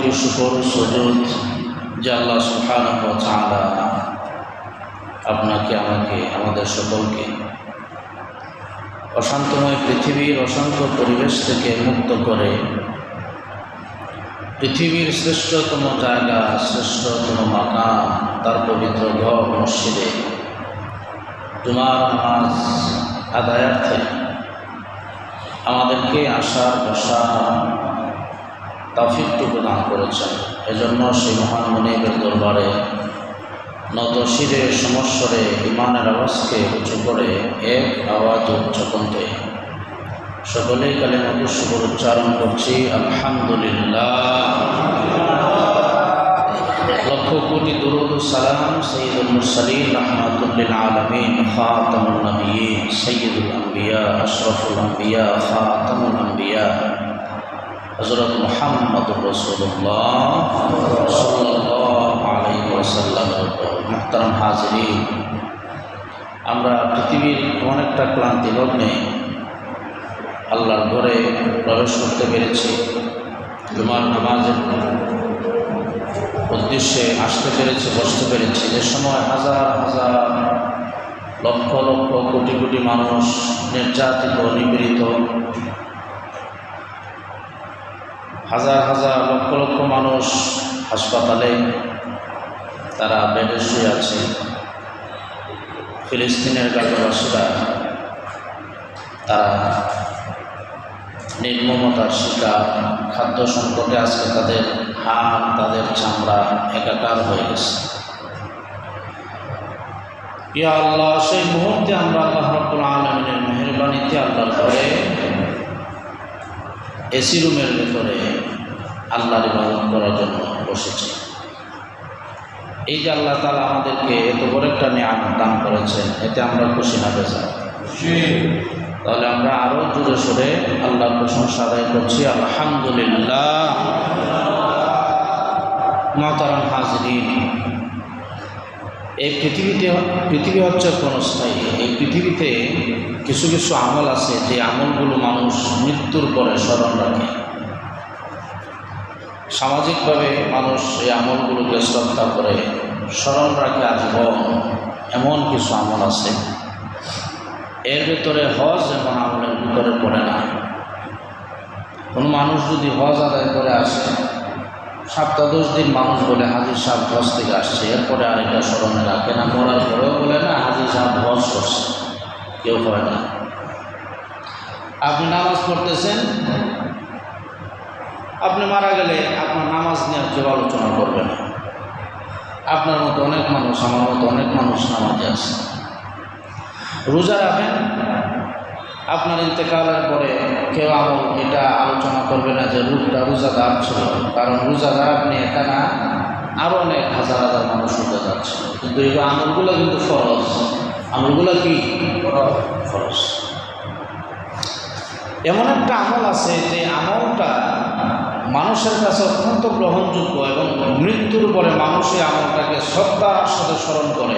কোটি শুকর সুজুদ যে আল্লাহ সুবহানাহু ওয়া তাআলা আপনাকে আমাকে আমাদের সকলকে অশান্তময় পৃথিবীর অশান্ত পরিবেশ থেকে মুক্ত করে পৃথিবীর শ্রেষ্ঠতম জায়গা, শ্রেষ্ঠতম মাকাম, তার পবিত্র ঘর মসজিদে জুমার নামাজ আদায়ার্থে আমাদেরকে আসার বসার তৌফিকটুকু দান করেছেন। এজন্য সেই মহান মুনিবের দরবারে নত শিরে সমস্বরে ইমানের আওয়াজকে উঁচু করে এক আওয়াজ উচ্চ কণ্ঠে সকলেই কালিমাতুশ শুকর উচ্চারণ করছি, আলহামদুলিল্লাহ। লক্ষ কোটি দুরূদ ও সালাম সাইয়্যিদুল মুরসালিন রাহমাতুল লিল আলামিন খাতামুন নবিয়্যিন সাইয়্যিদুল আম্বিয়া আশরাফুল আম্বিয়া খাতামুল আম্বিয়া হযরত মুহাম্মদুর রাসূলুল্লাহ সাল্লাল্লাহু আলাইহি ওয়াসাল্লামের উপর। মুহতারাম হাজিরিন, আমরা পৃথিবীর অনেকটা ক্লান্তি লগ্নে আল্লাহর ঘরে প্রবেশ করতে পেরেছি, জুমার নামাজের উদ্দেশ্যে আসতে পেরেছি, বসতে পেরেছি। যে সময় হাজার হাজার লক্ষ লক্ষ কোটি কোটি মানুষ নির্যাতিত, নিপীড়িত, হাজার হাজার লক্ষ লক্ষ মানুষ হাসপাতালে তারা বেডে শুয়ে আছে। ফিলিস্তিনের গাজাবাসীরা তারা নির্মমতার শিকার, খাদ্য সংকটে আজকে তাদের হাড়, তাদের চামড়া একাকার হয়ে গেছে। ইয়া আল্লাহ, সেই মুহূর্তে আমরা আল্লাহ রাব্বুল আলামিনের মেহেরবানিতে আল্লাহর ঘরে এসি রুমের ভেতরে আল্লাহর ইবাদত করার জন্য বসেছি। এই যে আল্লাহ তাআলা আমাদেরকে এত বড় একটা নিয়ামত দান করেছেন, এতে আমরা খুশি না বেজার? তাহলে আমরা আরও জোরে সোরে আল্লাহর প্রশংসা আদায় করছি, আলহামদুলিল্লাহ। মুহতারাম হাজিরিন, এই পৃথিবী হচ্ছে ক্ষণস্থায়ী। এই পৃথিবীতে কিছু কিছু আমল আছে যে আমলগুলো মানুষ মৃত্যুর পরে স্মরণ রাখে। সামাজিকভাবে মানুষ এই আমলগুলোকে শ্রদ্ধা করে স্মরণ রাখে আজীবন। এমন কিছু আমল আছে, এর ভেতরে হজ এমন আমলের ভিতরে পড়ে না। কোনো মানুষ যদি হজ আদায় করে আসে, 7-10 দিন মানুষ বলে হাজির সাহেব হজ থেকে আসছে, এরপরে আরেকটা স্মরণে রাখে না, মরার পরেও বলে না হাজির সাহেব হজ করছে, কেউ করে না। আপনি নামাজ পড়তেছেন, আপনি মারা গেলে আপনার নামাজ নিয়ে কেউ আলোচনা করবে না। আপনার মতো অনেক মানুষ, আমার মতো অনেক মানুষ নামাজে আছে। রোজা রাখেন, আপনার ইন্তেকালের পরে কেউ আমল এটা আলোচনা করবে না যে রোজাদার ছিল, কারণ রোজাদার আপনি একা না, আরও অনেক হাজার হাজার মানুষ রোজাদার ছিল। কিন্তু এই আমলগুলো কিন্তু ফরজ। আমলগুলো কি ফরজ? এমন একটা আমল আছে যে আমলটা মানুষের কাছে অত্যন্ত গ্রহণযোগ্য এবং মৃত্যুর পরে মানুষ এই আমলটাকে শ্রদ্ধার সাথে স্মরণ করে।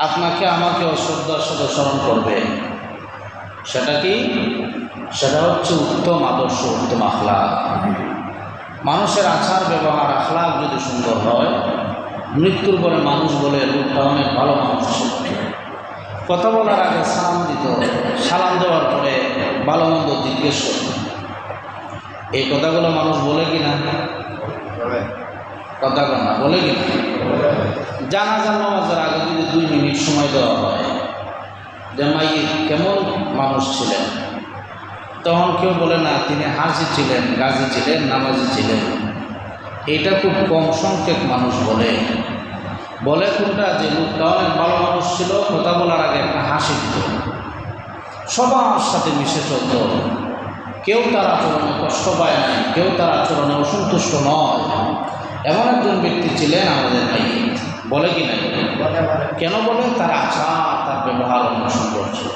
আপনাকে আমাকেও শ্রদ্ধার সাথে স্মরণ করবে। সেটা কি? সেটা হচ্ছে উত্তম আদর্শ, উত্তম আখলাক। মানুষের আচার ব্যবহার আখলাক যদি সুন্দর হয়, মৃত্যুর পরে মানুষ বলে লোকটা অনেক ভালো মানুষ ছিল। কথা বলার আগে সালাম দিত, সালাম দেওয়ার পরে ভালো মন্দ জিজ্ঞেস করত। এই কথাগুলো মানুষ বলে কিনা? কথা না বলে কিনা? জানাজার নামাজের আগে যদি 2 মিনিট সময় দেওয়া হয় যে মাইয়ে কেমন মানুষ ছিলেন, তখন কেউ বলে না তিনি হাজি ছিলেন, গাজী ছিলেন, নামাজি ছিলেন। এটা খুব কম সংখ্যক মানুষ বলে। কোনটা? যে লোকটা অনেক ভালো মানুষ ছিল, কথা বলার আগে একটা হাসি দিত, সবার সাথে মিশে চলত, কেউ তার আচরণে কষ্ট পায় নাই, কেউ তার আচরণে অসন্তুষ্ট নয়। এমন একজন ব্যক্তি ছিলেন আমাদের ভাই। বলে কি নাই? কেন বলে? তার আচার, তার ব্যবহার অনেক সুন্দর ছিল।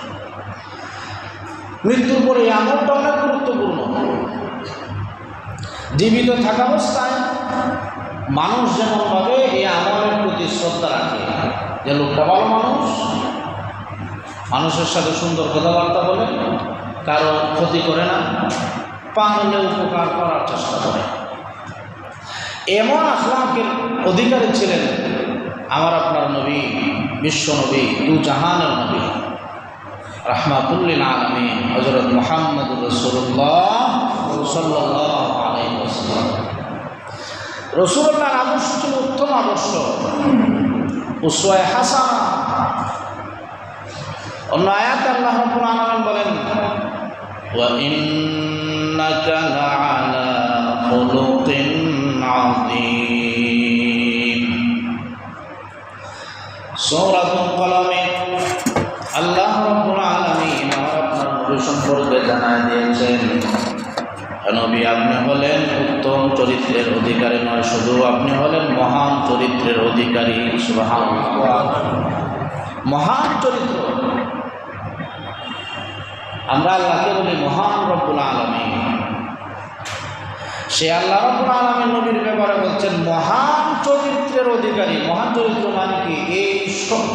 মৃত্যুর পরে এই আমলটা অনেক গুরুত্বপূর্ণ। জীবিত থাকা অবস্থায় মানুষ যেমনভাবে এই আমলের প্রতি শ্রদ্ধা রাখে, যে লোকটা ভালো মানুষ, মানুষের সাথে সুন্দর কথাবার্তা বলে, কারো ক্ষতি করে না, পারলে উপকার করার চেষ্টা করে। এমন আখলাকের অধিকারী ছিলেন আমার আপনার নবী, বিশ্ব নবী, দু জাহানের নবী, রাহমাতুল্লিল আলামিন হযরত মুহাম্মদুর রাসূলুল্লাহ সাল্লাল্লাহু আলাইহি ওয়াসাল্লাম। রাসূলুল্লাহর আদর্শ ছিল উত্তম আদর্শ, উসওয়ায়ে হাসানা। অন্য আয়াতে আল্লাহ রাব্বুল আলামিন বলেন, ওয়া ইন্নাকা লাআলা খুলুকিন আযীম। সূরাতুল কলমে আল্লাহ রাব্বুল আলামিন আপনার নবী সম্পর্কে জানায় দিয়েছেন, নবী আপনি হলেন উত্তম চরিত্রের অধিকারী নয়, শুধু আপনি হলেন মহান চরিত্রের অধিকারী। সুবহানাল্লাহ, মহান চরিত্র। আমরা আল্লাহকে বলি মহান রব্বুল আলামিন। সে আল্লাহ রব্বুল আলামিন নবীর ব্যাপারে বলছেন মহান চরিত্রের অধিকারী। মহান চরিত্র মানে কি? এই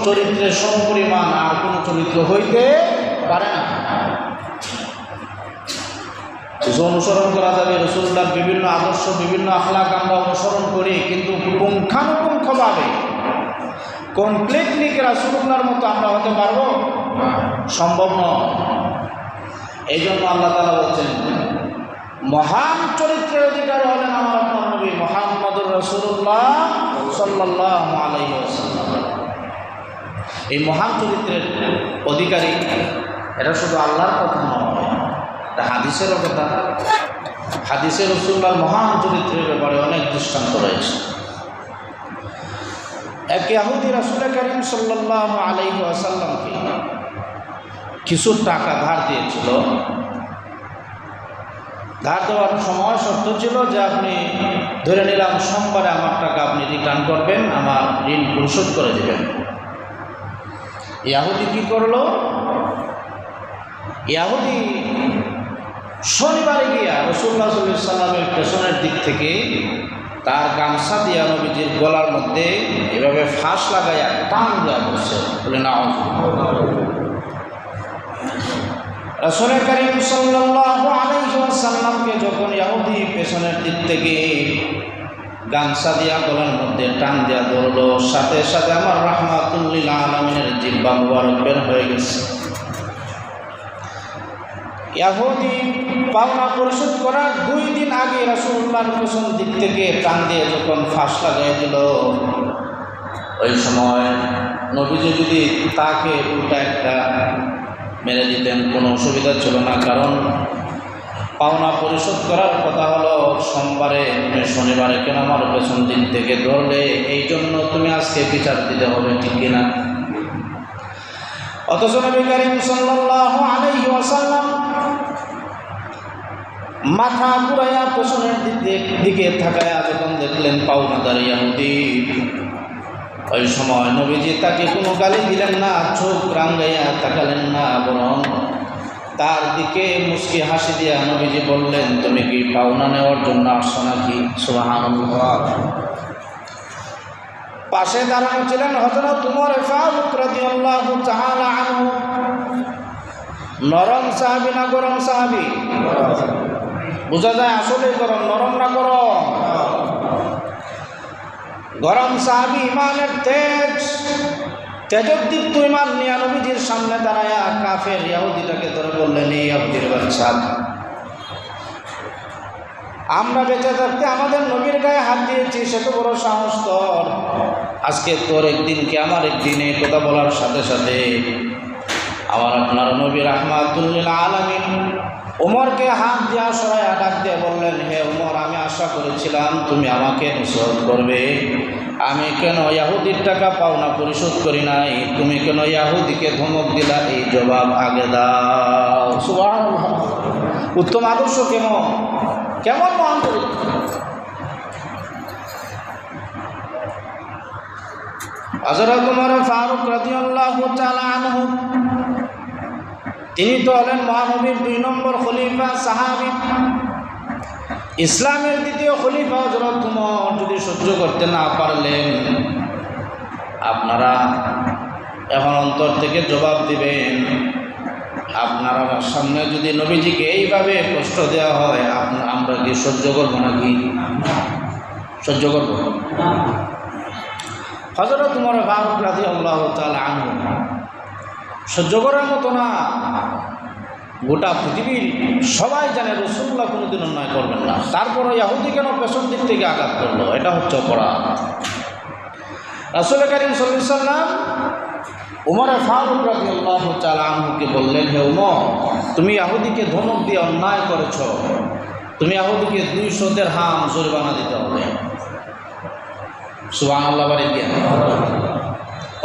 চরিত্রের সমপরিমাণ আর কোন চরিত্র হইতে পারে না। কিছু অনুসরণ করা যাবে, রাসূলুল্লাহর বিভিন্ন আদর্শ, বিভিন্ন আখলাক আমরা অনুসরণ করি, কিন্তু পুঙ্খানুপুঙ্খভাবে কমপ্লিটলি রাসূলুল্লাহর মতো আমরা হতে পারবো? সম্ভব নয়। এই জন্য আল্লাহ তাআলা বলছেন মহান চরিত্রের অধিকারী হলেন আমার আপনার নবী মুহাম্মদুর রাসূলুল্লাহ সাল্লাল্লাহু আলাইহি ওয়াসাল্লাম। এই মহান চরিত্রের অধিকারী এটা শুধু আল্লাহর কথা নয়, এটা হাদিসেরও কথা। হাদিসে রাসূলুল্লাহর মহান চরিত্রের ব্যাপারে অনেক দৃষ্টান্ত রয়েছে। এক ইহুদি রাসূল করিম সাল্লাল্লাহু আলাইহি ওয়াসাল্লামকে কিছু টাকা ধার দিয়েছিল। ধার দেওয়ার সময় শর্ত ছিল যে আপনি ধরে নিলাম সোমবারে আমার টাকা আপনি রিটার্ন করবেন, আমার ঋণ পরিশোধ করে দেবেন। ইহুদি কি করলো? ইহুদি শনিবারে গিয়া রাসূলুল্লাহ সাল্লাল্লাহু আলাইহি ওয়াসাল্লামের পেছনের দিক থেকে তার গামছা দিয়া নবীজির গলার মধ্যে এভাবে ফাঁস লাগাইয়া টান দেওয়া করছে। বলে না, রাসূল করিম সাল্লাল্লাহু আলাইহি ওয়াসাল্লামকে যখন ইহুদি পেছনের দিক থেকে গামছা দিয়া গলার মধ্যে টান দেওয়া ধরলো, সাথে সাথে আমার রাহমাতুল্লিল আলামিনের জিহ্বা মুবারক বের হয়ে গেছে। ইহুদি পাওনা পরিশোধ করার 2 দিন আগে রাসূলুল্লাহর পেছন দিক থেকে টান দিয়ে যখন ফাঁস লাগাই দিল, ওই সময় নবীজি যদি তাকে উল্টা একটা মেরে দিতেন কোনো অসুবিধা ছিল না, কারণ পাওনা পরিশোধ করার কথা হলো সোমবারে, তুমি শনিবারে কেন আমার পেছন দিক থেকে ধরলে, এই জন্য তুমি আজকে বিচার দিতে হবে, ঠিক কিনা? অথচ নবী করিম সাল্লাল্লাহু আলাইহি ওয়াসাল্লাম মাথা ঘুরাইয়া পেছনের দিকে তাকায়া যখন দেখলেন পাওনাদার ইহুদি, ওই সময় নবীজি তাকে কোনো গালি দিলেন না, চোখ রাঙাইয়া তাকালেন না, বরং তার দিকে মুস্কি হাসি দিয়া নবীজি বললেন, তুমি কি পাওনা নেওয়ার জন্য আসছো নাকি? সুবহানাল্লাহ। পাশে দাঁড়ানো ছিলেন হযরত উমর ফারুক রাদিয়াল্লাহু তাআলা আনহু। নরম সাহাবী না গরম সাহাবী? বোঝা যায় আসলে গরম, নরম না গরম? গরম সাহাবী, ইমানের তেজোদ্দীপ্ত ইমান নিয়ে নবীজির সামনে দাঁড়ায়া কাফের ইহুদিটাকে ধরে বললেন, এই ইহুদির বাচ্চা, আমরা বেঁচে থাকতে আমাদের নবীর গায়ে হাত দিয়েছি, সে তো বড় সাহস তোর। আজকে তোর একদিন কি আমার একদিনে কথা বলার সাথে সাথে আমার আপনার নবী রাহমাতুল্লিল আলামিন ওমরকে হাত দিয়া সরাইয়া ডাক দিয়ে বললেন, হে ওমর, আমি আশা করেছিলাম তুমি আমাকে নসিহত করবে। আমি কেন ইহুদির টাকা পাওনা পরিশোধ করি নাই, তুমি কেন ইহুদিকে ধমক দিলা, এই জবাব আগে দাও। সুবহানাল্লাহ। উত্তম আদর্শ কেমন কেমন মহান চরিত্র! হযরত উমর ফারুক রাদিয়াল্লাহু তাআলা আনহু, তিনি তো হলেন মহানবীর 2 নম্বর খলিফা, সাহাবী, ইসলামের দ্বিতীয় খলিফা। হযরত উমর যদি সহ্য করতে না পারলেন, আপনারা এখন অন্তর থেকে জবাব দিবেন, আপনার আমার সামনে যদি নবীজিকে এইভাবে কষ্ট দেওয়া হয় আমরা কি সহ্য করবো নাকি? সহ্য করবো? হযরত ওমর ফারুক রাদিয়াল্লাহু তাআলা আনহু সহ্য করার মতো না। গোটা পৃথিবীর সবাই জানে রাসূলুল্লাহ কোনোদিন অন্যায় করবেন না, তারপরে ইহুদি কেন পেছন দিক থেকে আঘাত করলো? এটা হচ্ছে অপরাধ। রাসূল কারীম সাল্লাল্লাহু আলাইহি ওয়াসাল্লাম ওমর ফারুক রাদিয়াল্লাহু তাআলা আনহুকে বললেন, হে ওমর, তুমি ইহুদিকে ধমক দিয়ে অন্যায় করেছ, তুমি ইহুদিকে 200 দিরহাম জরিমানা দিতে হবে। সুবহানাল্লাহ বাড়ি দিয়া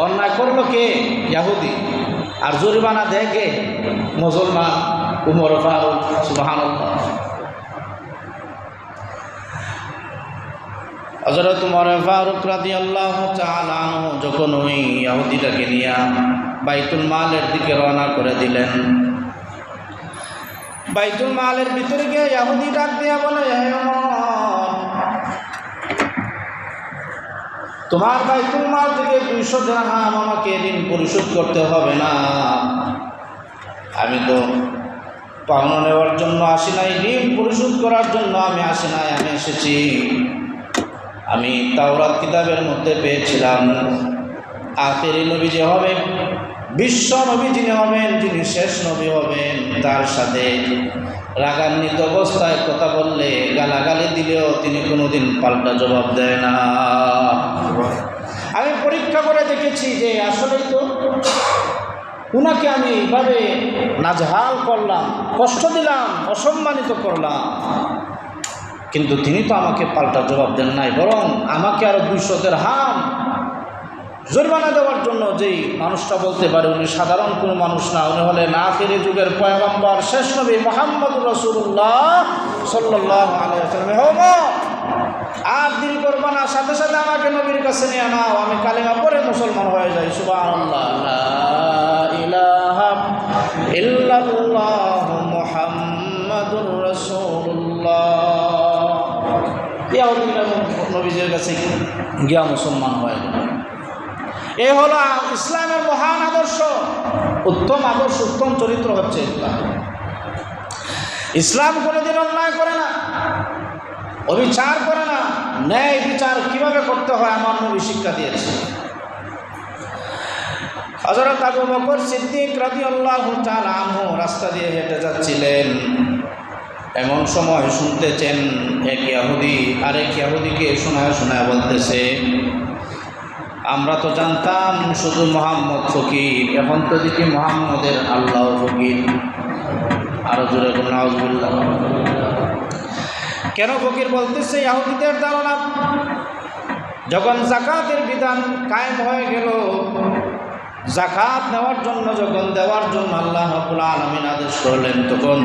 অন্যায় করলো কে? ইহুদি। আর জরিমানা দেয় কে? মুসলমান, ওমর ফারুক। সুবহানাল্লাহ। হযরত ওমর ফারুক রাদিয়াল্লাহু তাআলা আনহু যখন ওই ইহুদিটাকে নিয়ে বাইতুল মালের দিকে রওনা করে দিলেন, বাইতুল মালের ভিতরে গিয়ে ইহুদি ডাক দিয়া বলে, হে ওমর, তোমার বাইতুল মাল থেকে 200 দিরহাম আমাকে ঋণ পরিশোধ করতে হবে না। আমি তো পাওনা নেওয়ার জন্য আসি নাই, ঋণ পরিশোধ করার জন্য আমি আসি নাই। আমি এসেছি, আমি তাওরাত কিতাবের মধ্যে পেয়েছিলাম আখেরি নবী যে হবে, বিশ্ব নবী যিনি হবেন, যিনি শেষ নবী হবেন, তার সাথে রাগান্বিত অবস্থায় কথা বললে, গালাগালি দিলেও তিনি কোনোদিন পাল্টা জবাব দেয় না। আমি পরীক্ষা করে দেখেছি যে আসলেই তো উনাকে আমি এইভাবে নাজহাল করলাম, কষ্ট দিলাম, অসম্মানিত করলাম, কিন্তু তিনি তো আমাকে পাল্টা জবাব দেন নাই, বরং আমাকে আরো 200 দিরহাম জরিমানা দেওয়ার জন্য যেই মানুষটা বলতে পারে উনি সাধারণ কোনো মানুষ না, উনি হলেন আখিরি যুগের পয়গম্বর শেষ নবী মুহাম্মদুর রাসূলুল্লাহ সাল্লাল্লাহু আলাইহি ওয়াসাল্লাম। আর দেরি করবা না, সাথে সাথে আমাকে নবীর কাছে নিয়ে নাও, আমি কালেমা পড়ে মুসলমান হয়ে যাই। সুবহানাল্লাহ, লা ইলাহা ইল্লাল্লাহ মুহাম্মাদুর রাসূলুল্লাহ। ইহুদিরা নবীর কাছে গিয়া মুসলমান হয়ে গেল। এ হলো ইসলামের মহান আদর্শ, উত্তম আদর্শ, উত্তম চরিত্র হচ্ছে ইসলাম। ইসলাম কোনোদিন অন্যায় করে না, অবিচার করে না। ন্যায় বিচার কিভাবে করতে হয় আমার নবী শিক্ষা দিয়েছে। হযরত আবু বকর সিদ্দিক রাদিয়াল্লাহু তাআলা আনহু রাস্তা দিয়ে হেঁটে যাচ্ছিলেন, এমন সময় শুনতেছেন এক ইহুদি আরেক ইহুদিকে শোনায় বলতেছে, আমরা তো জানতাম শুধু মোহাম্মদ ফকির, এখন তো দেখি মোহাম্মদের আল্লাহ ফকির। আরো জোরে বলুন নাউজুবিল্লাহ। কেন ফকির বলতেছে? ইহুদিদের ধারণা যখন যাকাতের বিধান কায়েম হয়ে গেল, যাকাত নেওয়ার জন্য যখন দেওয়ার জন্য আল্লাহ রাব্বুল আলামিন আদেশ করলেন, তখন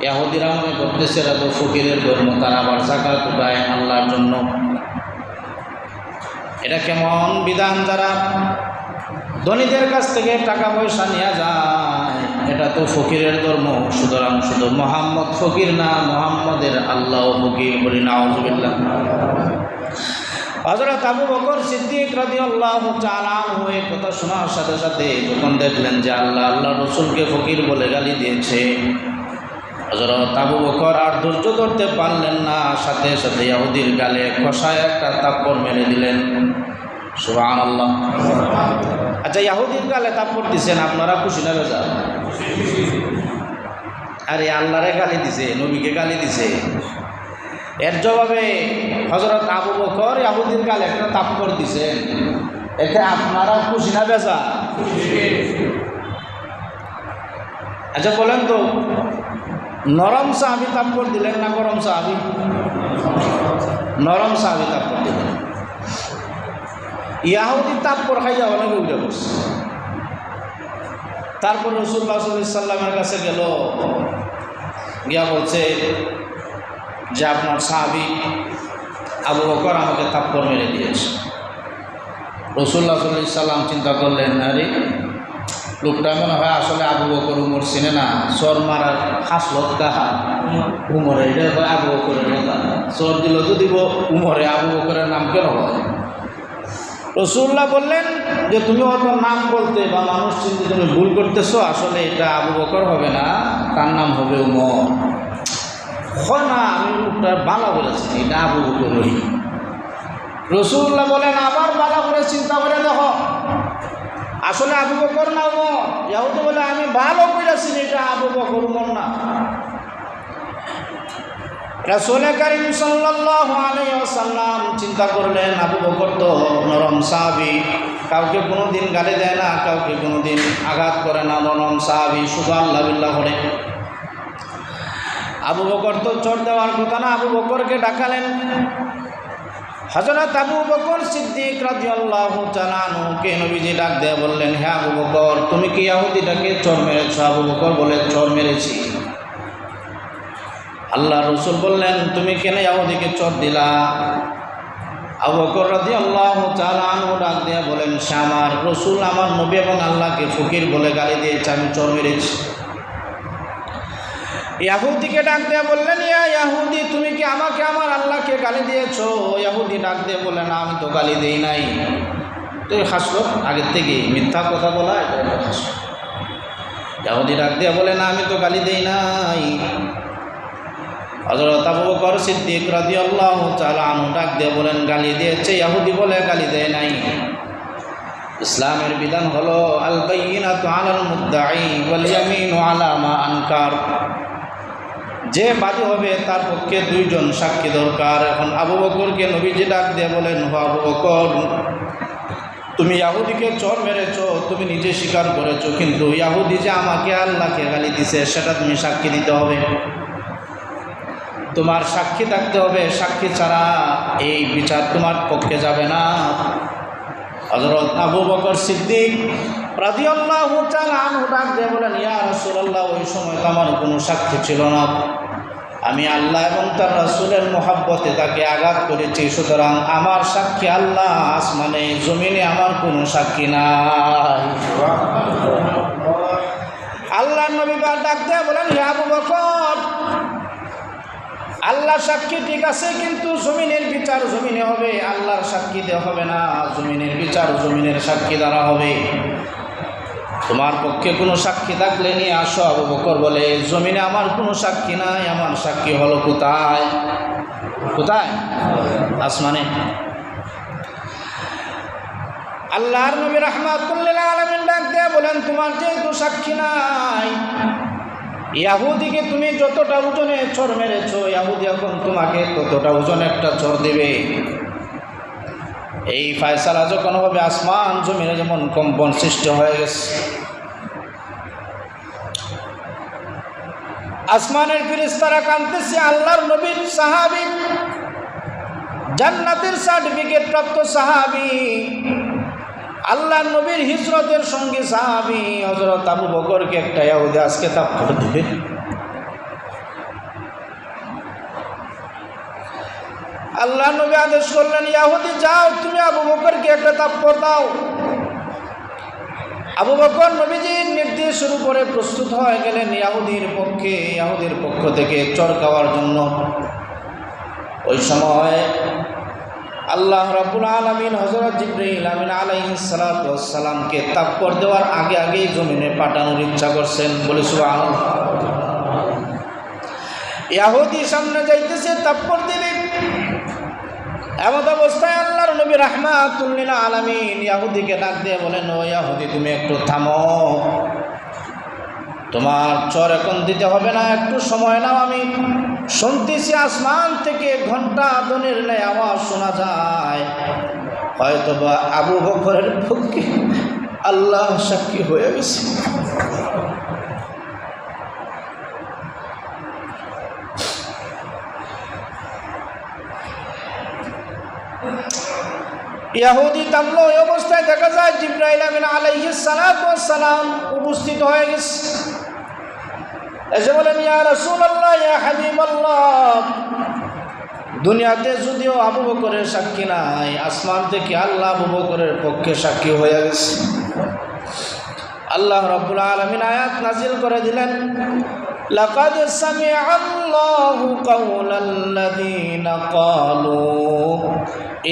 ইহুদিরা মনে করতেছে এরা তো ফকিরের ধর্ম, তারা আবার যাকাত উঠায় আল্লাহর জন্য। এটা কেমন বিধান? যারা ধনীদের কাছ থেকে টাকা পয়সা নেওয়া যায়, এটা তো ফকিরের ধর্ম, সুতরাং শুধু মোহাম্মদ ফকির না, মোহাম্মদের আল্লাহ ফকির। বলি নাউজুবিল্লাহ। হযরত আবু বকর সিদ্দিক রাদিয়াল্লাহু তাআলা আনহু এই কথা শোনার সাথে সাথে যখন দেখলেন যে আল্লাহ রাসূলকে ফকির বলে গালি দিয়েছে, হযরত আবু বকর আর ধৈর্য ধরতে পারলেন না, সাথে সাথে ইহুদির গালে কষায় একটা থাপ্পড় মেরে দিলেন। সুবহানাল্লাহ। আচ্ছা, ইহুদির গালে থাপ্পড় দিছেন, আপনারা খুশি না বেজার? আরে আল্লাহরে গালি দিছে, নবীকে গালি দিছে, এর জবাবে হযরত আবু বকর ইহুদির গালে একটা থাপ্পড় দিছেন, এতে আপনারা খুশি না বেজার? আচ্ছা বলেন তো, নরম সাহাবী থাপ্পড় দিলেন না গরম সাহাবী? নরম সাহাবী থাপ্পড় দিলেন। ইহুদি থাপ্পড় খাইয়া অনেক উঠে বসছে। তারপর রাসূলুল্লাহ সাল্লাল্লাহু আলাইহি ওয়াসাল্লামের কাছে গেল, গিয়া বলছে যে আপনার সাহাবী আবু বকর আমাকে থাপ্পড় মেরে দিয়েছে। রাসূলুল্লাহ সাল্লাল্লাহু আলাইহি ওয়াসাল্লাম চিন্তা করলেন, আরে লোকটা মনে হয় আসলে আবু বকর উমর চিনে না, চর মারার হাসলত কাহা উমরে, এটা হয় আবু বকরের কথা। চর দিল তো দিব উমরে, আবু বকরের নাম কেন হয়? রাসূলুল্লাহ বললেন যে তুমি অত নাম বলতে বা মানুষ চিনতে তুমি ভুল করতেছো, আসলে এটা আবু বকর হবে না, তার নাম হবে উমর। না আমি লোকটা বালা বলেছি, এটা আবু বকরই। রাসূলুল্লাহ বলেন আবার বালা করে চিন্তা করে দেখো, আসলে আবু বকর না উমর। ইহুদি বলে আমি ভালো করেছি, এটা আবু বকর উমর না। রাসূল কারীম সাল্লাল্লাহু আলাইহি ওয়াসাল্লাম চিন্তা করলেন আবু বকর তো নরম সাহাবী, কাউকে কোনোদিন গালি দেয় না, কাউকে কোনোদিন আঘাত করে না, নরম সাহাবী, শুধু আল্লাহ বিল্লাহ করে। আবু বকর তো চোর দেওয়ার কথা না। আবু বকরকে ডাকালেন। হযরত আবু বকর সিদ্দিক রাদিয়াল্লাহু তাআলা আনহুকে নবীজি ডাক দিয়ে বললেন, হে আবু বকর, তুমি কি ইহুদিটাকে চোর মেরেছ? আবু বকর বলে, চোর মেরেছি। আল্লাহ রসুল বললেন, তুমি কেন ইহুদিকে চোর দিলা? আবু বকর রাদিয়াল্লাহু তাআলা আনহু ডাক দিয়ে বলেন, সে আমার রসুল, আমার নবী এবং আল্লাহকে ফকির বলে গালি দিয়েছে, আমি চোর মেরেছি। ইহুদিকে ডাক দিয়ে বললেন, ইয়া ইহুদি, তুমি কি আমাকে আমার আল্লাহকে গালি দিয়েছো? ইহুদি ডাক দিয়ে বলে, না আমি তো গালি দেই নাই। তো হাসলো, আগের থেকে মিথ্যা কথা বলা, এটা হাসলো। ইহুদি ডাক দিয়ে বলে, না আমি তো গালি দেই নাই। হযরত আবু বকর সিদ্দিক রাদিয়াল্লাহু তাআলা আনহু ডাক দিয়ে বলেন, গালি দিয়েছে। ইহুদি বলে, গালি দেয় নাই। ইসলামের বিধান হলো আল বাইয়িনাতু আলাল মুদ্দাঈ ওয়াল ইয়ামিনু আলা মা আনকার। যে বাদী হবে তার পক্ষে দুইজন সাক্ষী দরকার। এখন আবু বকরকে নবীজি ডাক দিয়ে বলেন, ও আবু বকর, তুমি ইহুদিকে চোর মেরেছো, তুমি নিজে স্বীকার করেছো, কিন্তু ইহুদি যে আমাকে আল্লাহকে গালি দিছে সেটা তুমি সাক্ষী দিতে হবে, তোমার সাক্ষী থাকতে হবে। সাক্ষী ছাড়া এই বিচার তোমার পক্ষে যাবে না। হযরত আবু বকর সিদ্দিক রাদিয়াল্লাহু তাআলা আনহু ডাক দিয়ে বলেন, ইয়া রাসূলুল্লাহ, ওই সময় তো আমার কোনো সাক্ষী ছিল না, আমি আল্লাহ এবং তার রাসূলের মহব্বতে তাকে আঘাত করেছি, সুতরাং আমার সাক্ষী আল্লাহ, আসমানে জমিনে আমার কোনো সাক্ষী নাই। আল্লাহর নবী ডাক দিয়ে বলেন, ইয়া আবু বকর, আল্লাহ সাক্ষী ঠিক আছে, কিন্তু জমিনের বিচার জমিনে হবে, আল্লাহর সাক্ষী দেওয়া হবে না, জমিনের বিচার জমিনের সাক্ষী দ্বারা হবে। তোমার পক্ষে কোনো সাক্ষী থাকলে নিয়ে আসো। আবু বকর বলে, জমিনে আমার কোনো সাক্ষী নাই, আমার সাক্ষী হলো কোথায়? কোথায়? আসমানে। আল্লাহর নবী রাহমাতুল লিল আলামিন ডাক দিয়ে বলেন, তোমার যেহেতু সাক্ষী নাই, ইহুদিকে তুমি যতটা ওজনে চোর মেরেছো, ইহুদি এখন তোমাকে ততটা ওজনে একটা চোর দেবে। এই ফয়সালা যখন হবে, আসমান জমিনে যেমন কম্পন সৃষ্টি হয়ে গেছে, আসমানের ফেরেশতারা কাঁদতেছে। আল্লাহর নবীর সাহাবী, জান্নাতের সার্টিফিকেট প্রাপ্ত সাহাবী, আল্লাহর নবীর হিজরতের সঙ্গে সাহাবী হযরত আবু বকরকে একটা ইহুদি আজকে থাপ্পড় দিবে। আল্লাহর নবী আদেশ করলেন, ইহুদি যাও, তুমি আবু বকরকে একটা থাপ্পড় দাও। আবু বকর নবীজির নির্দেশের উপরে প্রস্তুত হয়ে গেলেন ইহুদির পক্ষ থেকে চর খাওয়ার জন্য। ওই সময় আল্লাহ রাব্বুল আলামিন হযরত জিবরাইল আমিন আলাইহিস সালাতু ওয়াস সালামকে থাপ্পড় দেওয়ার আগে আগেই জমিনে পাঠানোর ইচ্ছা করছেন। বলে সুবহানাল্লাহ। ইহুদি সামনে যাইতেছে, থাপ্পড় দিবে। এমন অবস্থায় আল্লাহর নবী রাহমাতুল লিল আলামিন ইহুদিকে ডাক দিয়ে বলেন, ও ইহুদি, তুমি একটু থামো, তোমার চর এখন দিতে হবে না, একটু সময় নাও। আমি শুনতেছি আসমান থেকে ঘন্টা ধ্বনির ন্যায় আওয়াজ শোনা যায়, হয়তো বা আবু বকরের পক্ষে আল্লাহ সাক্ষী হয়ে গেছে। ইহুদি থামলো। এই অবস্থায় দেখা যায় জিবরাইল আমিন আলাইহিস সালাতু ওয়াস সালাম উপস্থিত হয়ে গেছে। এসে বলেন, ইয়া রাসূলুল্লাহ, ইয়া হাবিবাল্লাহ, দুনিয়াতে যদিও আবু বকরের সাক্ষী নাই, আসমান থেকে আল্লাহ আবু বকরের পক্ষে সাক্ষী হয়ে গেছে। আল্লাহ রাব্বুল আলামিন আয়াত নাজিল করে দিলেন, লাকাদ সামিআ আল্লাহু কাওলাল্লাযীনা ক্বালু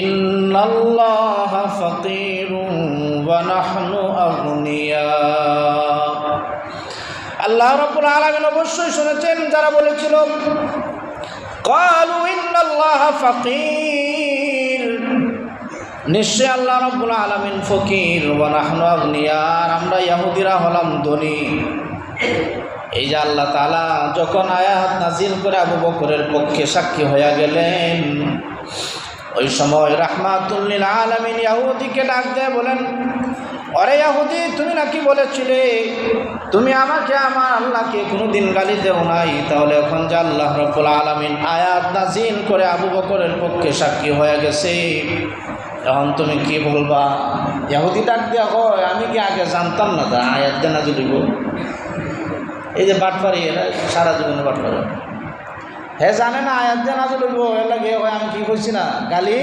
ইন্নাল্লাহা ফাকিরুন ওয়া নাহনু আগনিয়া। আল্লাহ রাব্বুল আলামিন অবশ্যই শুনেছেন যারা বলেছিল ক্বালু ইন্নাল্লাহা ফাকির, নিশ্চয় আল্লাহ রাব্বুল আলামিন ফকির, ওয়া নাহনু আগনিয়া, আর আমরা ইহুদিরা হলাম ধনী। এই যে আল্লাহ তাআলা যখন আয়াত নাজিল করে আবু বকরের পক্ষে সাক্ষী হয়ে গেলেন, ওই সময় রাহমাতুল লিল আলামিন ইহুদিকে ডাক দিয়ে বলেন, আরে ইহুদি, তুমি নাকি বলেছিলে তুমি আমাকে আমার আল্লাহকে কোনোদিন গালি দেও নাই, তাহলে এখন যে আল্লাহ রাব্বুল আলামিন আয়াত নাজিল করে আবু বকরের পক্ষে সাক্ষী হয়ে গেছে, এখন তুমি কি বলবা? ইহুদি ডাক দিয়া কয়, আমি কি আগে জানতাম না দা আয়াত দিয়ে নাজিল হইব? এই যে বাটপারি, এরা সারা জীবনে বাটপারি, হ্যাঁ জানে না আয়াত দিয়ে নাজিল হইব, এর লাগে আমি কি কইছি না গালি।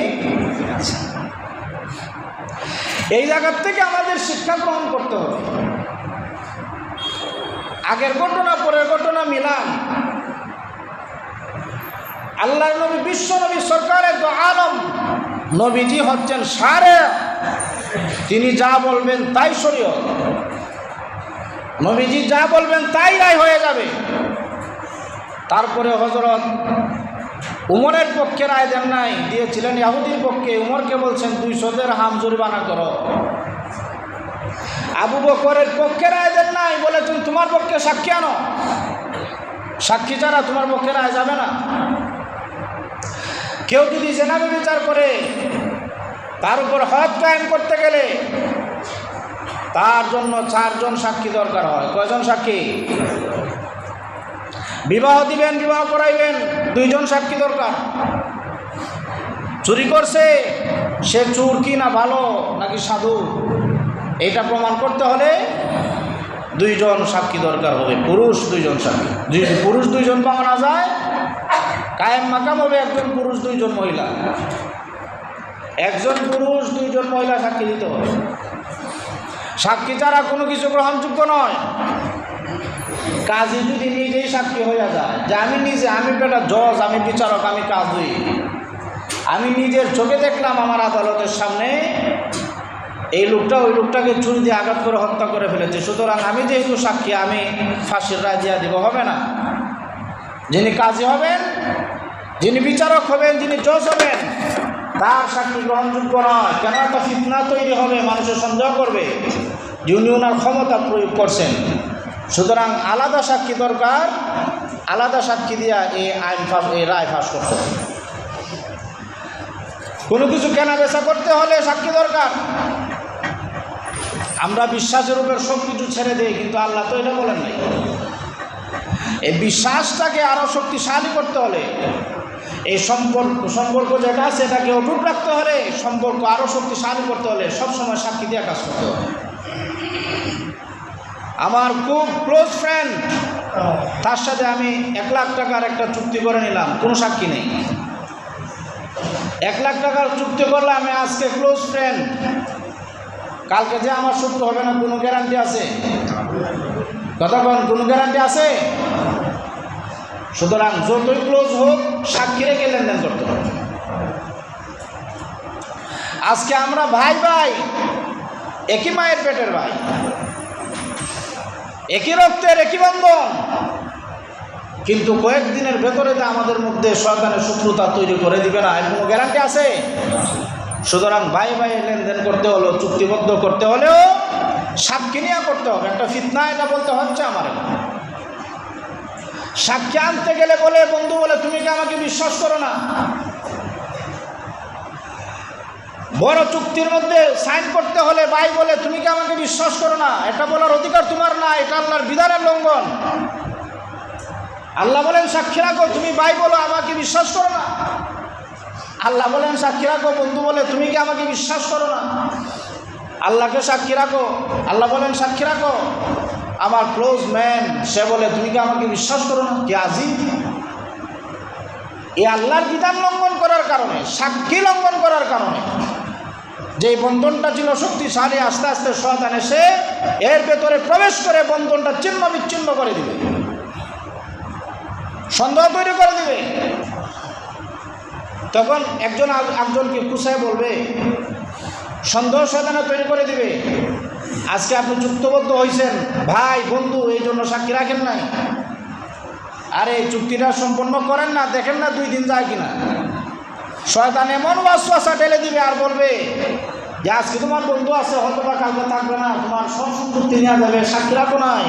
এই জায়গার থেকে আমাদের শিক্ষা গ্রহণ করতে হবে। আগের ঘটনা পরের ঘটনা মিলান। আল্লাহর নবী, বিশ্ব নবী, সরকারে তো আলম নবীজি হচ্ছেন সারে, তিনি যা বলবেন তাই শরীয়ত, নবীজি যা বলবেন তাই রায় হয়ে যাবে। তারপরে হযরত উমরের পক্ষে রায় দেন নাই, দিয়েছিলেন ইহুদির পক্ষে। উমরকে বলছেন 200 দিরহাম জরিমানা করো। আবু বকরের পক্ষে রায় দেন নাই, বলেছেন তোমার পক্ষে সাক্ষী আনো, সাক্ষী ছাড়া তোমার পক্ষে রায় যাবে না। কেউ যদি জেনাবে বিচার করে, তার উপর হদ কায়েম করতে গেলে তার জন্য 4 জন সাক্ষী দরকার হয়। কয়জন সাক্ষী? বিবাহ দিবেন, বিবাহ করাইবেন, 2 জন সাক্ষী দরকার। চুরি করছে, সে চোর কি না ভালো নাকি সাধু, এটা প্রমাণ করতে হলে 2 জন সাক্ষী দরকার হবে, পুরুষ 2 জন সাক্ষী। যদি পুরুষ 2 জন পাওয়া না যায়, কায়েম মাকাম হবে 1 জন পুরুষ 2 জন মহিলা। 1 জন পুরুষ 2 জন মহিলা সাক্ষী দিতে হবে। সাক্ষী ছাড়া কোনো কিছু গ্রহণযোগ্য নয়। কাজী যদি নিজেই সাক্ষী হয়ে যায় যে আমি বেটা জজ, আমি বিচারক, আমি কাজী, আমি নিজের চোখে দেখলাম আমার আদালতের সামনে এই লোকটা ওই লোকটাকে ছুরি দিয়ে আঘাত করে হত্যা করে ফেলেছে, সুতরাং আমি যেহেতু সাক্ষী, আমি ফাঁসির রায় দিয়া দিব, হবে না। যিনি কাজী হবেন, যিনি বিচারক হবেন, যিনি জজ হবেন, তার সাক্ষী গ্রহণযোগ্য নয়। কেন? একটা ফিতনা তৈরি হবে, মানুষের সন্দেহ করবে যে উনি ওনার ক্ষমতা প্রয়োগ করছেন। সুতরাং আলাদা সাক্ষী দরকার, আলাদা সাক্ষী দিয়া এই রায় ফাঁস করতে হবে। কোনো কিছু কেনা বেচা করতে হলে সাক্ষী দরকার। আমরা বিশ্বাসের উপর সব কিছু ছেড়ে দিই, কিন্তু আল্লাহ তো এটা বলেন নাই। এই বিশ্বাসটাকে আরও শক্তিশালী করতে হলে, এই সম্পর্ক যেটা আছে এটাকে অটুট রাখতে হলে, সম্পর্ক আরও শক্তিশালী করতে হলে সবসময় সাক্ষী দিয়ে কাজ করতে হবে। আমার খুব ক্লোজ ফ্রেন্ড, তার সাথে আমি 1 লাখ টাকার একটা চুক্তি করে নিলাম, কোনো সাক্ষী নেই। 1 লাখ টাকার চুক্তি করলে আমি আজকে ক্লোজ ফ্রেন্ড, কালকে যে আমার শত্রু হবে না, কোনো গ্যারান্টি আছে? কথা বলেন, কোনো গ্যারান্টি আছে? সুতরাং যতই ক্লোজ হোক, সাক্ষী রেখে লেনদেন করতে হবে। আজকে আমরা ভাই ভাই, একই মায়ের পেটের ভাই, একই রক্তের, একই বন্ধন, কিন্তু কয়েকদিনের ভেতরে তো আমাদের মধ্যে শয়তানের শত্রুতা তৈরি করে দিবে না, এর কোনো গ্যারান্টি আছে? সুতরাং ভাই ভাই লেনদেন করতে হলেও, চুক্তিবদ্ধ করতে হলেও সাক্ষী নিয়ে করতে হবে। একটা ফিতনা এটা বলতে হচ্ছে আমার। সাক্ষী আনতে গেলে বলে, বন্ধু বলে তুমি কি আমাকে বিশ্বাস করো না? বড় চুক্তির মধ্যে সাইন করতে হলে ভাই বলে তুমি কি আমাকে বিশ্বাস করো না? এটা বলার অধিকার তোমার না, এটা আল্লাহর বিধানের লঙ্ঘন। আল্লাহ বলেন সাক্ষী রাখো, তুমি ভাই বলো আমাকে বিশ্বাস করো না। আল্লাহ বলেন সাক্ষী রাখো, বন্ধু বলে তুমি কি আমাকে বিশ্বাস করো না। আল্লাহকে সাক্ষী রাখো, আল্লাহ বলেন সাক্ষী রাখো, আমার ক্লোজ ম্যান সে বলে তুমি কি আমাকে বিশ্বাস করো না। কি আজিব! এই আল্লাহর বিধান লঙ্ঘন করার কারণে, সাক্ষী লঙ্ঘন করার কারণে যে বন্ধনটা ছিল শক্তিশালী, আস্তে আস্তে শয়তান এসে এর ভেতরে প্রবেশ করে বন্ধনটা ছিন্ন বিচ্ছিন্ন করে দিবে, সন্দেহ তৈরি করে দিবে। তখন একজন একজনকে কুসায় বলবে, সন্দেহ শয়তানে তৈরি করে দিবে, আজকে আপনি চুক্তিবদ্ধ হয়েছেন ভাই বন্ধু, এই জন্য সাক্ষী রাখেন নাই, আরে চুক্তিটা সম্পন্ন করেন না, দেখেন না 2 দিন যায় কিনা। শয়তান এমন ওয়াসওয়াসা ঢেলে দিবে আর বলবে যে আজকে তোমার বন্ধু আছে, হয়তো বা কালকে থাকবে না, তোমার সব সম্পত্তি নেওয়া যাবে, সাক্ষী রাখো নাই,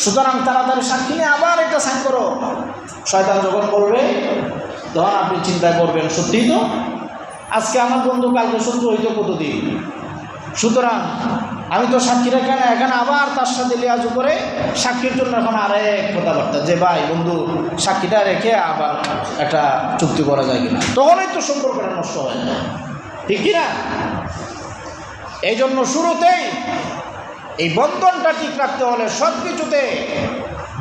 সুতরাং তাড়াতাড়ি সাক্ষী নিয়ে আবার এটা সাইন করো। শয়তান যখন বলবে তখন আপনি চিন্তা করবেন, সত্যিই তো আজকে আমার বন্ধু কালকে শত্রু হইতো কতদিন, সুতরাং আমি তো সাক্ষী রেখে না, এখানে আবার তার সাথে লিয়াজু করে সাক্ষীর জন্য এখন আরেক কথাবার্তা যে ভাই বন্ধু সাক্ষীটা রেখে আবার একটা চুক্তি করা যায় কিনা, তখনই তো সম্পর্কটা নষ্ট হয় না, ঠিক কিনা? এই জন্য শুরুতেই এই বন্ধনটা ঠিক রাখতে হলে সব কিছুতে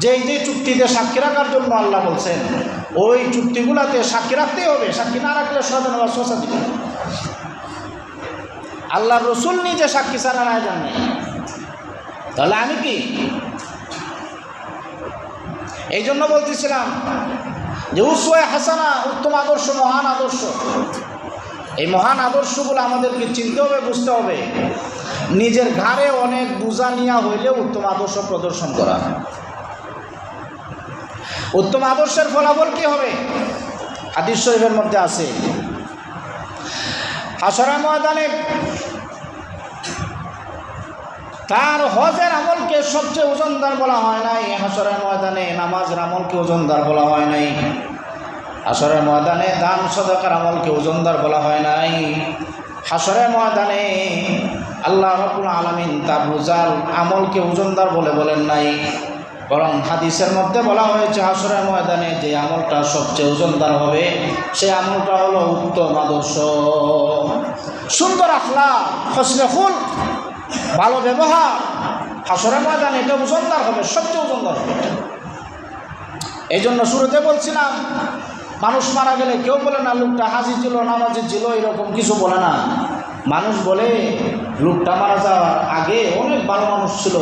যে চুক্তিতে সাক্ষী রাখার জন্য আল্লাহ বলছেন ওই চুক্তিগুলোতে সাক্ষী রাখতেই হবে, সাক্ষী না রাখলে শয়তান ওয়াসওয়াসা দিবে। আল্লাহর রসুল নিজে সাক্ষী ছাড়া না জানে, তাহলে আমি কি? এই জন্য বলতেছিলাম যে উসওয়া হাসানা, উত্তম আদর্শ, মহান আদর্শ, এই মহান আদর্শগুলো আমাদেরকে চিনতে হবে, বুঝতে হবে। নিজের ঘাড়ে অনেক বোঝা নেওয়া হইলে উত্তম আদর্শ প্রদর্শন করা। উত্তম আদর্শের ফলাফল কি হবে? হাদিস শরীফের মধ্যে আছে, হাশরের ময়দানে তার হজের আমলকে সবচেয়ে ওজনদার বলা হয় নাই, হাশরের ময়দানে নামাজের আমলকে ওজনদার বলা হয় নাই, হাশরের ময়দানে দান সদকার আমলকে ওজনদার বলা হয় নাই, হাশরের ময়দানে আল্লাহ রাব্বুল আলামিন তার রোজার আমলকে ওজনদার বলেন নাই, বরং হাদিসের মধ্যে বলা হয়েছে হাশরের ময়দানে যে আমলটা সবচেয়ে ওজনদার হবে সেই আমলটা হলো উত্তম আদর্শ, সুন্দর আখলাক, হসনে খুলক, ভালো ব্যবহার। হাশরের ময়দানে এটা ওজনদার হবে, সবচেয়ে ওজনদার হবে। এই জন্য শুরুতে বলছিলাম মানুষ মারা গেলে কেউ বলে না লোকটা হাজি ছিল, নামাজি ছিল, এরকম কিছু বলে না। মানুষ বলে লোকটা মারা যাওয়ার আগে অনেক ভালো মানুষ ছিল,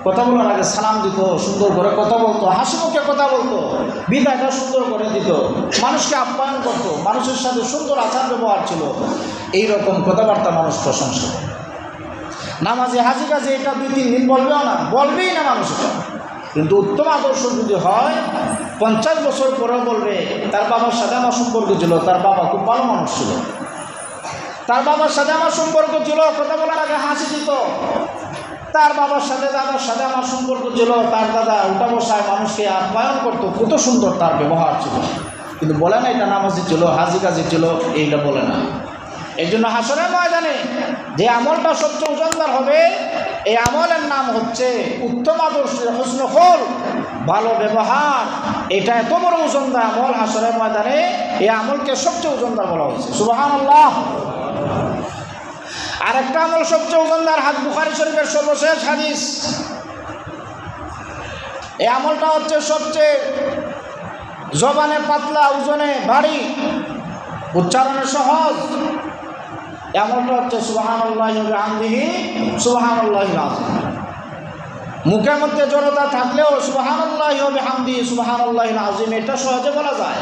কথা বলার আগে সালাম দিত, সুন্দর করে কথা বলতো, হাসি মুখে কথা বলতো, বিদায়টা সুন্দর করে দিত, মানুষকে আপ্যায়ন করতো, মানুষের সাথে সুন্দর আচার ব্যবহার ছিল, এইরকম কথাবার্তা মানুষ প্রশংসা। নামাজে হাজি কাজে এটা 2-3 দিন বলবেও না, বলবেই না মানুষ। কিন্তু উত্তম আদর্শ যদি হয় 50 বছর পরেও বলবে তার বাবার সাথে আমার সম্পর্ক ছিল, তার বাবা খুব ভালো মানুষ ছিল, তার বাবার সাথে আমার সম্পর্ক ছিল, কথা বলার আগে হাসি দিত, তার বাবার সাথে দাদার সাথে আমার সম্পর্ক ছিল, তার দাদা উঠা বসায় মানুষকে আপ্যায়ন করতো, কত সুন্দর তার ব্যবহার ছিল, কিন্তু বলে না এটা নামাজি ছিল, হাজি কাজী ছিল, এইটা বলে না। এই জন্য হাশরের ময়দানে যে আমলটা সবচেয়ে ওজনদার হবে এই আমলের নাম হচ্ছে উত্তম আদর্শ, হসনে খুলক, ভালো ব্যবহার। এটা এত বড় ওজনদার আমল, হাশরের ময়দানে এই আমলকে সবচেয়ে ওজনদার বলা হয়েছে। সুবহানাল্লাহ। আরেকটা আমল সবচেয়ে ওজনদার, বুখারী শরীফের সর্বশেষ হাদিস, এই আমলটা হচ্ছে সবচেয়ে জবানে পাতলা, ওজনে ভারী, উচ্চারণে সহজ। আমলটা হচ্ছে সুবহানাল্লাহি ওয়া বিহামদিহি সুবহানাল্লাহিল আযীম। মুখের মধ্যে জড়তা থাকলেও সুবহানাল্লাহি ওয়া বিহামদিহি সুবহানাল্লাহিল আযীম এটা সহজে বলা যায়,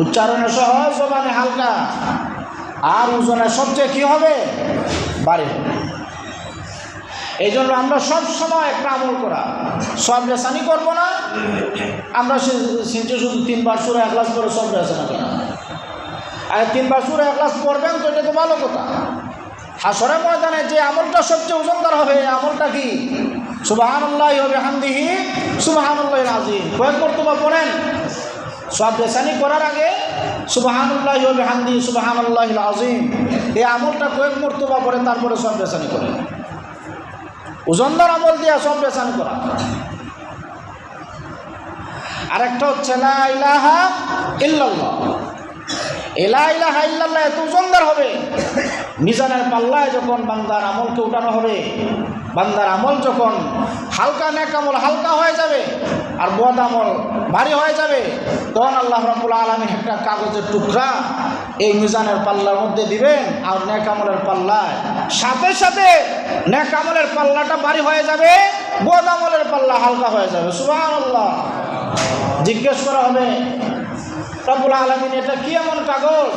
উচ্চারণে সহজ, জবানে হালকা, আর ওজনে সবচেয়ে কী হবে? ভারী হবে। এই জন্য আমরা সব সময় একটা আমল করা, সব রেসানি করবো না, আমরা শুধু 3 বার সূরা ইখলাস করে সব রেসানি করা, আর 3 বার সূরা ইখলাস পড়বেন তো এটা তো ভালো কথা। হাশরের ময়দানে যে আমলটা সবচেয়ে ওজনদার হবে আমলটা কি? সুবহানাল্লাহি ওয়া বিহামদিহি সুবহানাল্লাহিল আযীম। কয়েক মর্তবা পড়েন, সব রেসানি করার আগে সুবহানাল্লাহি ওয়া বিহামদিহি সুবহানাল্লাহিল আযীম এই আমলটা কয়েক মর্তবা পড়ে, তারপরে সব রেসানি করেন। ওজনদার আমল দিয়া সব রেসানি করা। আরেকটা হচ্ছে লা ইলাহা ইল্লাল্লাহ। লা ইলাহা ইল্লাল্লাহ এত ওজনদার হবে, মিজানের পাল্লায় যখন বান্দার আমলকে উঠানো হবে, বান্দার আমল যখন হালকা, নেক আমল হালকা হয়ে যাবে আর বদ আমল ভারী হয়ে যাবে, তখন আল্লাহ রাব্বুল আলামিন একটা কাগজের টুকরা এই মিজানের পাল্লার মধ্যে দিবেন, আর নেক আমলের পাল্লায় সাথে সাথে নেক আমলের পাল্লাটা ভারী হয়ে যাবে, বদ আমলের পাল্লা হালকা হয়ে যাবে। সুবহানাল্লাহ। জিজ্ঞেস করা হবে রব্বুল আলামিন এটা কি এমন কাগজ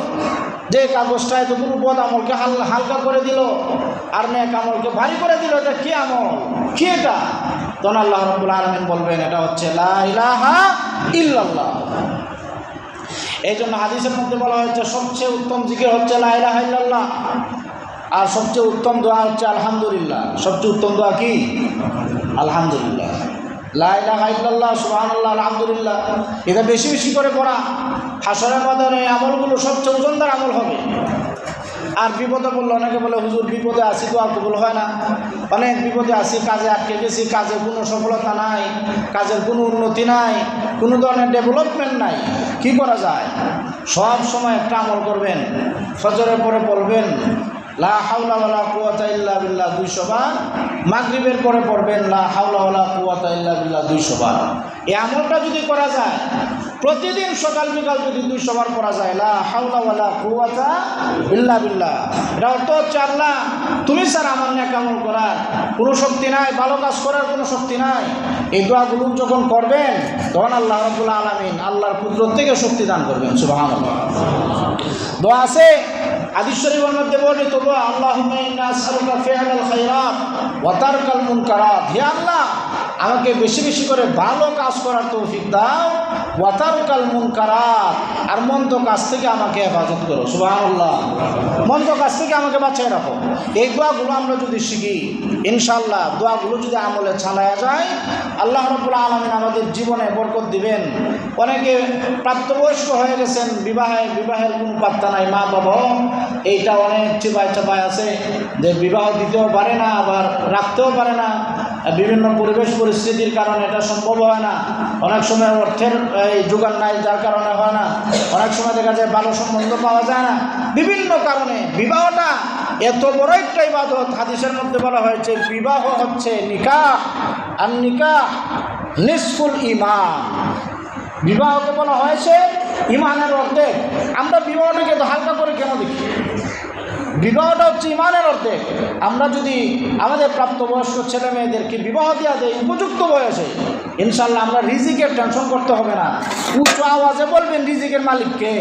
যে কাগজটা এতগুলো বদ আমলকে হালকা করে দিল আর নেক আমলকে ভারী করে দিল? এটা কি আমল, কি এটা? তখন আল্লাহ রব্বুল আলামিন বলবেন এটা হচ্ছে লা ইলাহা ইল্লাল্লাহ। এই জন্য হাদিসের মধ্যে বলা হয়েছে সবচেয়ে উত্তম জিকির হচ্ছে লা ইলাহা ইল্লাল্লাহ, আর সবচেয়ে উত্তম দোয়া হচ্ছে আলহামদুলিল্লাহ। সবচেয়ে উত্তম দোয়া কি? আলহামদুলিল্লাহ। লা ইলাহা ইল্লাল্লাহ, সুবহানাল্লাহ, আলহামদুলিল্লাহ, এটা বেশি বেশি করে পড়া। হাসরের ময়দানে এই আমলগুলো সবচেয়ে ওজনদার আমল হবে। আর বিপদে বললো, অনেকে বলে হুজুর বিপদে আসি তো আর কবুল হয় না, অনেক বিপদে আসি, কাজে আটকে গেছি, কাজে কোনো সফলতা নাই, কাজের কোনো উন্নতি নাই, কোনো ধরনের ডেভেলপমেন্ট নাই, কি করা যায়? সব সময় একটা আমল করবেন, ফজরের পরে পড়বেন লা হাওলা ওয়ালা কুওয়াতা ইল্লা বিল্লাহ 200 বার, মাগরিবের পরে পড়বেন লা হাওলা ওয়ালা কুওয়াতা ইল্লা বিল্লাহ 200 বার। এই আমলটা যদি করা যায় প্রতিদিন সকাল বিকাল যদি 200 বার করা যায় লা হাওলা ওয়ালা কুওয়াতা ইল্লা বিল্লাহ, এটা অর্থ হচ্ছে আল্লাহ তুমি স্যার আমার নেক আমল করার কোনো শক্তি নাই, ভালো কাজ করার কোনো শক্তি নাই। এই দোয়াগুলো যখন করবেন তখন আল্লাহ রাব্বুল আলামিন আল্লাহর কুদরত থেকে শক্তি দান করবেন। সুবহানাল্লাহ। দোয়া আছে হাদিস শরীফের মধ্যে বর্ণিত দোয়া, আল্লাহুম্মা ইন্না আসআলুকা ফিআলাল খায়রাত ওয়া তারকাল মুনকারাত। হে আল্লাহ আমাকে বেশি বেশি করে ভালো কাজ করার তৌফিক দাও, ওয়া তারকাল মুনকারাত, আর মন্দ কাজ থেকে আমাকে হেফাজত করো। সুবহানাল্লাহ। মন্দ কাজ থেকে আমাকে বাঁচিয়ে রাখো। এই দোয়াগুলো আমরা যদি শিখি ইনশাআল্লাহ, দোয়াগুলো যদি আমলে ছাড়ায়া যায়, আল্লাহ রাব্বুল আলামিন আমাদের জীবনে বরকত দিবেন। অনেকে প্রাপ্তবয়স্ক হয়ে গেছেন, বিবাহের কোনো পাত্তা নাই, মা বাবা এইটা অনেক চাপায় আছে যে বিবাহ দিতেও পারে না, আবার রাখতেও পারে না, বিভিন্ন পরিবেশ পরিস্থিতির কারণে এটা সম্ভব হয় না। অনেক সময় অর্থের এই যোগান নাই, যার কারণে হয় না। অনেক সময় দেখা যায় ভালো সম্বন্ধ পাওয়া যায় না, বিভিন্ন কারণে। বিবাহটা এত বড় একটা ইবাদত, হাদিসের মধ্যে বলা হয়েছে বিবাহ হচ্ছে নিকাহ, আর নিকাহ নিসফুল ঈমান। বিবাহকে বলা হয়েছে ঈমানের অর্ধেক। আমরা বিবাহটাকে তো হালকা করে কেন দেখি? বিবাহটা হচ্ছে ঈমানের অর্ধেক। আমরা যদি আমাদের প্রাপ্তবয়স্ক ছেলে মেয়েদেরকে বিবাহ দেওয়া দেয় উপযুক্ত বয়সে, ইনশাল্লাহ আমরা রিজিকের টেনশন করতে হবে না। উচ্চ আওয়াজে বলবেন রিজিকের মালিককে,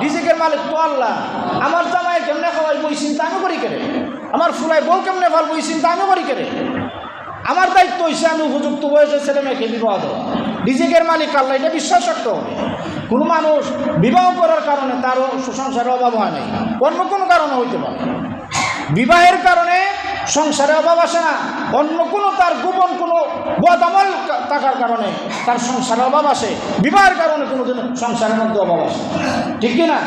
রিজিকের মালিক তো আল্লাহ। আমার জামাই কেমনে খাওয়াই বই চিন্তা আমি করি কেড়ে, আমার ফুলাই বউ কেমনে ফল বই চিন্তা আমি করি কেড়ে। আমার দায়িত্ব হচ্ছে আমি উপযুক্ত বয়সে ছেলে মেয়েকে বিবাহ দেওয়া। রিজিকের মালিক আল্লাহ, এটা বিশ্বাস রাখতে হবে। কোনো মানুষ বিবাহ করার কারণে তার সংসারের অভাব হয় নাই, অন্য কোনো কারণে হইতে পারে। বিবাহের কারণে সংসারে অভাব আসে না, অন্য কোনো তার গোপন কোনো বদআমল থাকার কারণে তার সংসারে অভাব আসে। বিবাহের কারণে কোনোদিন সংসারের মধ্যে অভাব আসে, ঠিক কি না?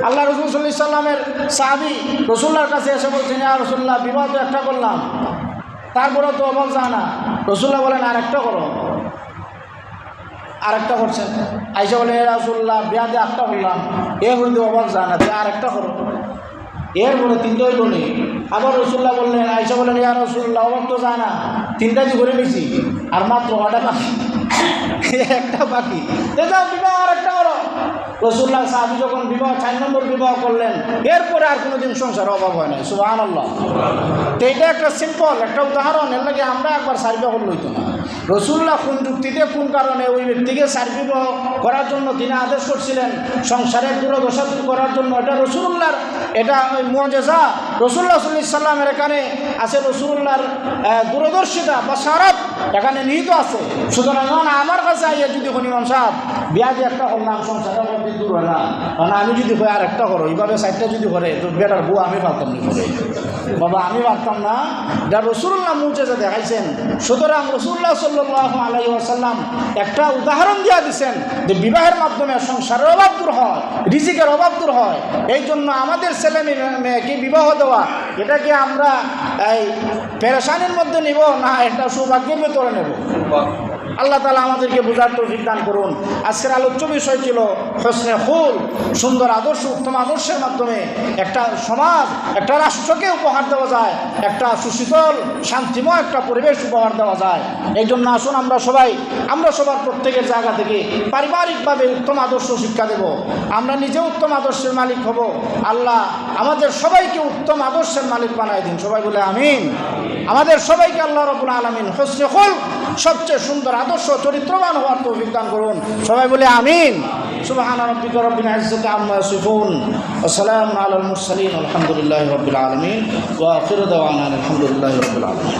আল্লাহ রাসূল সাল্লাল্লাহু আলাইহি সাল্লামের সাহাবী রাসূলুল্লাহর কাছে এসে বলছেন, ইয়া রাসূলুল্লাহ বিবাহ তো একটা করলাম, তারপরে তো অভাব যায় না। রাসূলুল্লাহ বলেন আরেকটা করো। আরেকটা করছেন, আইসা বলে এ রাসূলুল্লাহ বিয়া দিয়ে একটা করলাম, এর মধ্যে অভাব যায় না, আরেকটা করো। এরপরে তিনটা হইল নি। আবার রাসূলুল্লাহ বললেন, আইসা বলেন ইয়া রাসূলুল্লাহ অভাব তো যায় না, তিনটা যে করে নিয়েছি আর মাত্র কটা বাকি, একটা বাকি, যাও বিবাহ আর একটা করো। রাসূলুল্লাহ সাহাবী যখন বিবাহ 4 নম্বর বিবাহ করলেন, এরপরে আর কোনোদিন সংসারে অভাব হয় না। সুবহানাল্লাহ। তো এটা একটা সিম্পল একটা উদাহরণ, এর লাগে আমরা একবার সার্ভে করলে হইতো না। রাসূলুল্লাহ কোন যুক্তিতে কোন কারণে ওই ব্যক্তিকে সার্ভে করার জন্য তিনি আদেশ করছিলেন, সংসারের দুর্দশা দূর করার জন্য, এটা রাসূলুল্লাহর এটা ওই মুআজিজা। রাসূলুল্লাহ সাল্লাল্লাহু আলাইহি সাল্লামের এখানে আছে রাসূলুল্লাহর দূরদর্শিতা বা সারাত এখানে নিহিত আছে। সুতরাং আমার কাছে আইয়া যদি কোন ইমাম সাহেব বিয়া দিয়ে একটা করলাম, সংসারের মধ্যে দূর হয় না, কারণ আমি যদি কই আর একটা করো, এইভাবে 4টা যদি করে তো বেটার বউ আমি পারতাম না করে, বাবা আমি পারতাম না। যা রাসূলুল্লাহ মুআজিজা দেখাইছেন। সুতরাং রাসূলুল্লাহ সাল্লাল্লাহু আলাইহি ওয়াসাল্লাম একটা উদাহরণ দিয়া দিচ্ছেন যে বিবাহের মাধ্যমে সংসারের অভাব দূর হয়, রিজিকের অভাব দূর হয়। এই জন্য আমাদের ছেলে মেয়েকে বিবাহ দেওয়া এটাকে আমরা এই পেরেশানির মধ্যে নিব না, এটা সৌভাগ্যের ভেতরে নেব। আল্লাহ তাআলা আমাদেরকে বোঝার তৌফিক দান করুন। আজকের আলোচ্য বিষয় ছিল হোসনে খুলক, সুন্দর আদর্শ, উত্তম আদর্শের মাধ্যমে একটা সমাজ, একটা রাষ্ট্রকে উপহার দেওয়া যায়, একটা সুশীতল শান্তিময় একটা পরিবেশ উপহার দেওয়া যায়। এই জন্য আসুন আমরা সবার প্রত্যেকের জায়গা থেকে পারিবারিকভাবে উত্তম আদর্শ শিক্ষা দেব, আমরা নিজে উত্তম আদর্শের মালিক হব। আল্লাহ আমাদের সবাইকে উত্তম আদর্শের মালিক বানায় দিন, সবাই বলে আমিন। আমাদের সবাইকে আল্লাহ রাব্বুল আলামিন হোসনে খুলক, সবচেয়ে সুন্দর আদর্শ চরিত্রবান হওয়ার তৌফিক দান করুন, সবাই বলে আমিন। সুবহান রাব্বিকা রাব্বিল ইজ্জাতি আম্মা ইয়াসিফুন ওয়া সালামুন আলাল মুরসালিন আলহামদুলিল্লাহি রাব্বিল আলামিন ওয়া আখিরু দাওয়ানা আলহামদুলিল্লাহি রাব্বিল আলামিন।